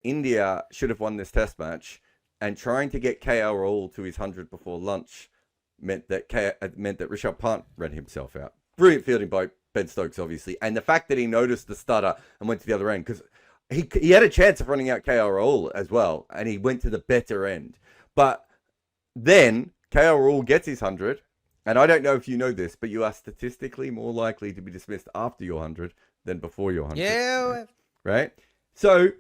India should have won this test match, and trying to get KL Rahul to his 100 before lunch meant that Rishabh Pant ran himself out. Brilliant fielding by Ben Stokes, obviously, and the fact that he noticed the stutter and went to the other end, because he had a chance of running out KL Rahul as well, and he went to the better end. But then KL Rahul gets his 100, and I don't know if you know this, but you are statistically more likely to be dismissed after your 100 than before your 100. Yeah. Right? So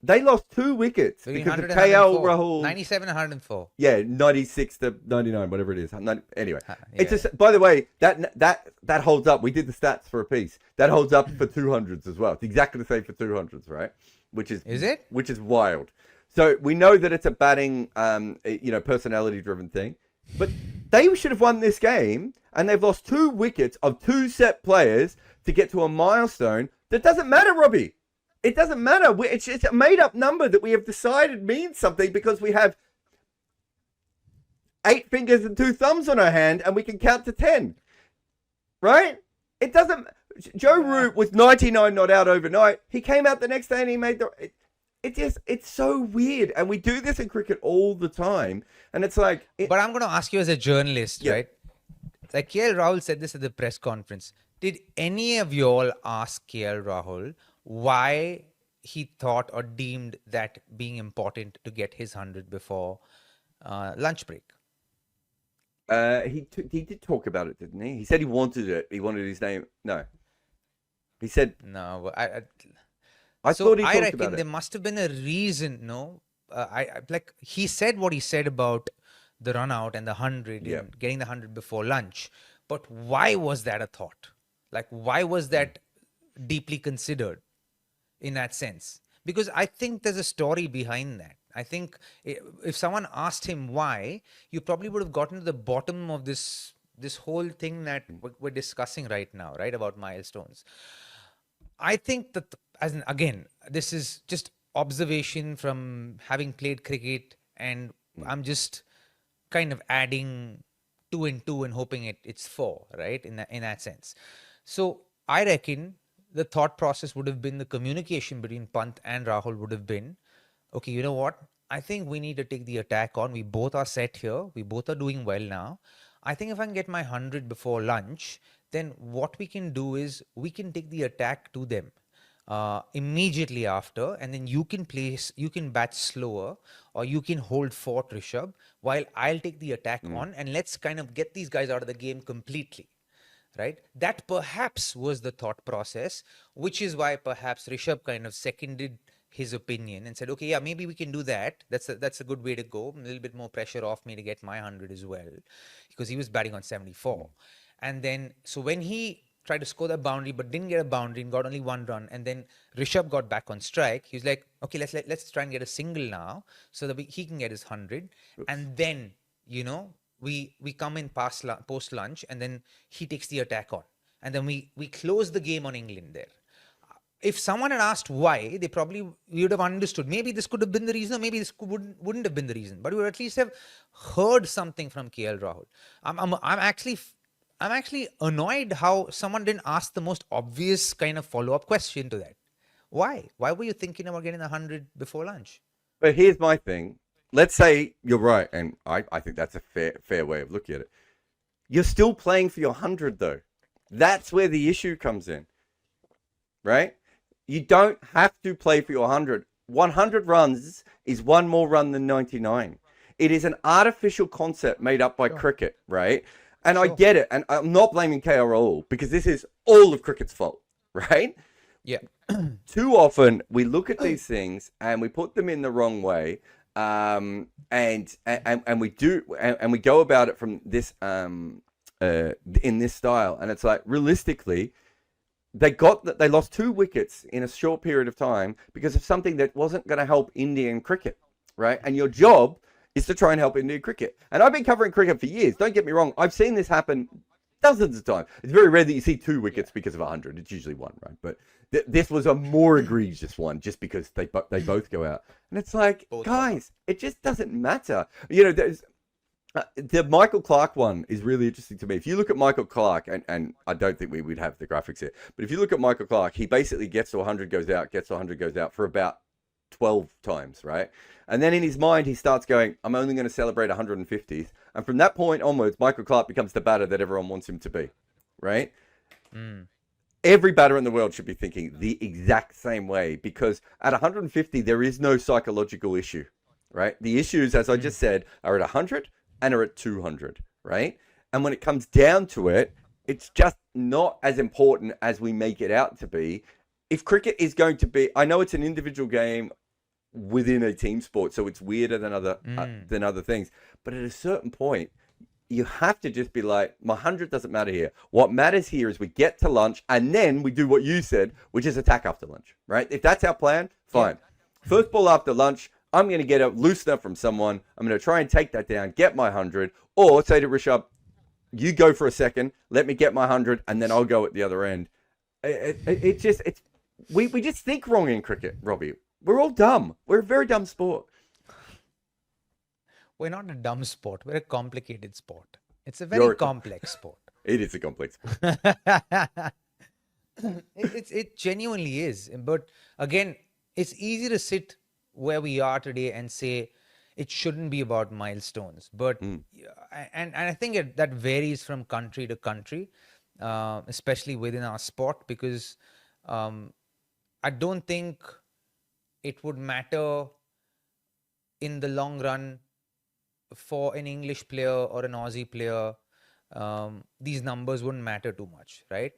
they lost 2 wickets because of KL Rahul. 97 and 104. Yeah, 96 to 99, whatever it is. Anyway, Yeah. it's just, by the way, that holds up. We did the stats for a piece. That holds up for 200s as well. It's exactly the same for 200s, right? Is it? Which is wild. So we know that it's a batting, personality-driven thing. But they should have won this game, and they've lost 2 wickets of 2 set players to get to a milestone that doesn't matter, Robbie. It doesn't matter. It's a made-up number that we have decided means something because we have 8 fingers and 2 thumbs on our hand, and we can count to 10. Right? It doesn't... Joe Root was 99 not out overnight. He came out the next day and he made the... It's so weird. And we do this in cricket all the time. And it's like... But I'm going to ask you as a journalist, Yeah. right? Like KL Rahul said this at the press conference. Did any of y'all ask KL Rahul why he thought or deemed that being important to get his 100 before lunch break? He did talk about it, didn't he? He said he wanted it. He wanted his name. No. He said... No, but I thought he talked reckon about there it. must have been a reason. No, like he said what he said about the run out and the 100 Yeah. and getting the 100 before lunch. But why was that a thought? Like, why was that deeply considered in that sense? Because I think there's a story behind that. I think if someone asked him why, you probably would have gotten to the bottom of this whole thing that we're discussing right now, right, about milestones. I think that, again, this is just observation from having played cricket, and I'm just kind of adding 2 and 2 and hoping it's 4, right, in that sense. So I reckon the thought process would have been, the communication between Pant and Rahul would have been, okay, you know what? I think we need to take the attack on. We both are set here. We both are doing well now. I think if I can get my 100 before lunch, then what we can do is we can take the attack to them immediately after, and then you can bat slower, or you can hold fort, Rishabh, while I'll take the attack on, and let's kind of get these guys out of the game completely. Right? That perhaps was the thought process, which is why perhaps Rishabh kind of seconded his opinion and said, okay, yeah, maybe we can do that. That's a good way to go. A little bit more pressure off me to get my 100 as well, because he was batting on 74. And then, so when he tried to score that boundary but didn't get a boundary and got only 1 run, and then Rishabh got back on strike, he was like, okay, let's try and get a single now so that he can get his 100. Oops. And then, we come in post lunch, and then he takes the attack on, and then we close the game on England there. If someone had asked why, we would have understood. Maybe this could have been the reason, or maybe this wouldn't have been the reason. But we would at least have heard something from KL Rahul. I'm actually annoyed how someone didn't ask the most obvious kind of follow-up question to that. Why? Why were you thinking about getting 100 before lunch? But here's my thing. Let's say you're right, and I think that's a fair way of looking at it. You're still playing for your 100, though. That's where the issue comes in, right? You don't have to play for your 100. 100 runs is 1 more run than 99. It is an artificial concept made up by cricket, right? And I get it, and I'm not blaming KL Rahul, because this is all of cricket's fault, right? Yeah. Too often we look at these things and we put them in the wrong way. And we go about it from this in this style, and it's like, realistically, they lost 2 wickets in a short period of time because of something that wasn't going to help Indian cricket, right? And your job is to try and help Indian cricket. And I've been covering cricket for years. Don't get me wrong. I've seen this happen dozens of times. It's very rare that you see 2 wickets because of 100. It's usually 1, right? But this was a more egregious one, just because they both go out. And it's like, guys, it just doesn't matter. There's the Michael Clark one is really interesting to me. If you look at Michael Clark, and I don't think we would have the graphics here, but if you look at Michael Clark, he basically gets to 100, goes out, gets to 100, goes out for about 12 times, right? And then in his mind, he starts going, I'm only going to celebrate 150th. And from that point onwards, Michael Clark becomes the batter that everyone wants him to be, right? Every batter in the world should be thinking the exact same way, because at 150, there is no psychological issue, right? The issues, as I just said, are at 100 and are at 200, right? And when it comes down to it, it's just not as important as we make it out to be. If cricket is going to be, I know it's an individual game within a team sport, so it's weirder than other things. But at a certain point, you have to just be like, my 100 doesn't matter here. What matters here is we get to lunch and then we do what you said, which is attack after lunch, right? If that's our plan, fine. Yeah. First ball after lunch, I'm going to get a loosener from someone. I'm going to try and take that down, get my 100, or say to Rishabh, you go for a second, let me get my 100, and then I'll go at the other end. We just think wrong in cricket, Robbie. We're all dumb. We're a very dumb sport. We're not a dumb sport. We're a complicated sport. It's a very complex sport. It is a complex sport. It genuinely is. But again, it's easy to sit where we are today and say it shouldn't be about milestones. But and I think that varies from country to country, especially within our sport, because I don't think it would matter in the long run for an English player or an Aussie player. These numbers wouldn't matter too much, right?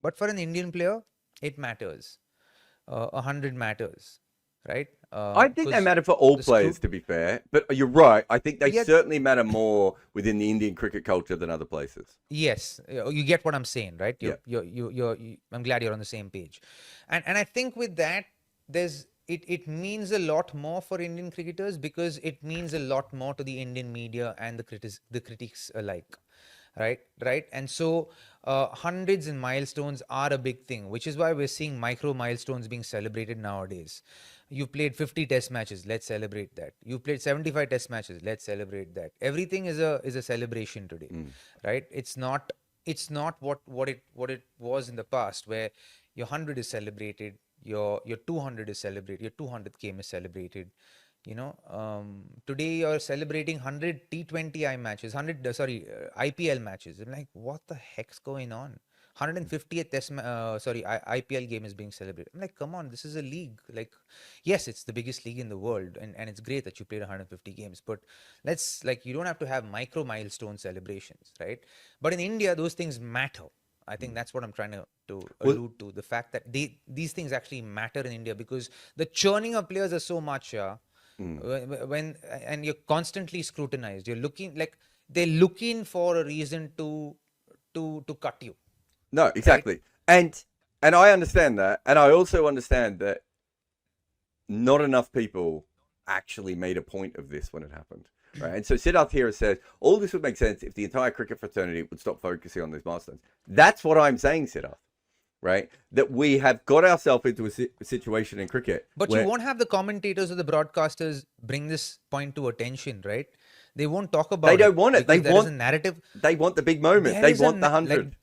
But for an Indian player, it matters. 100 matters, right? I think they matter for all players, to be fair. But you're right. I think they certainly matter more within the Indian cricket culture than other places. Yes, you get what I'm saying, right? I'm glad you're on the same page. And I think with that, it means a lot more for Indian cricketers, because it means a lot more to the Indian media and the critics alike. Right. And so hundreds and milestones are a big thing, which is why we're seeing micro milestones being celebrated nowadays. You played 50 test matches, let's celebrate that. You played 75 test matches, let's celebrate that. Everything is a celebration today, right? It's not what it was in the past, where your 100 is celebrated, your 200 is celebrated, your 200th game is celebrated. Today you're celebrating 100 T20I matches, IPL matches. I'm like, what the heck's going on? 150th IPL game is being celebrated. I'm like, come on, this is a league. Like, yes, it's the biggest league in the world, and it's great that you played 150 games, but you don't have to have micro milestone celebrations, right? But in India, those things matter. I think that's what I'm trying to allude to. The fact that these things actually matter in India, because the churning of players are so much, and you're constantly scrutinized. They're looking for a reason to cut you. No, exactly. Right? And I understand that. And I also understand that not enough people actually made a point of this when it happened. Right. And so Siddharth here says, all this would make sense if the entire cricket fraternity would stop focusing on these milestones. That's what I'm saying, Siddharth. Right? That we have got ourselves into a situation in cricket. But you won't have the commentators or the broadcasters bring this point to attention, right? They won't talk about it. They don't want it. They want a narrative. They want the big moment. They want the 100.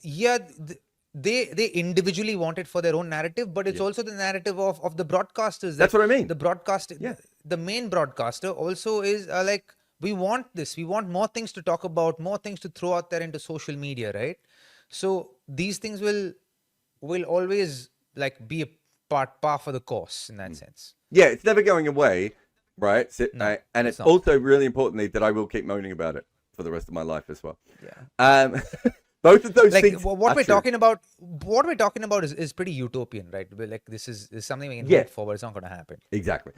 They individually want it for their own narrative, but it's also the narrative of the broadcasters. That's what I mean. The broadcaster, the main broadcaster also is like, we want this. We want more things to talk about, more things to throw out there into social media, right? So these things will always be a par for the course in that sense. Yeah, it's never going away, right? And it's also really importantly that I will keep moaning about it for the rest of my life as well. Yeah. Both of those things. What we're talking about is pretty utopian, right? This is something we can look forward. It's not going to happen. Exactly.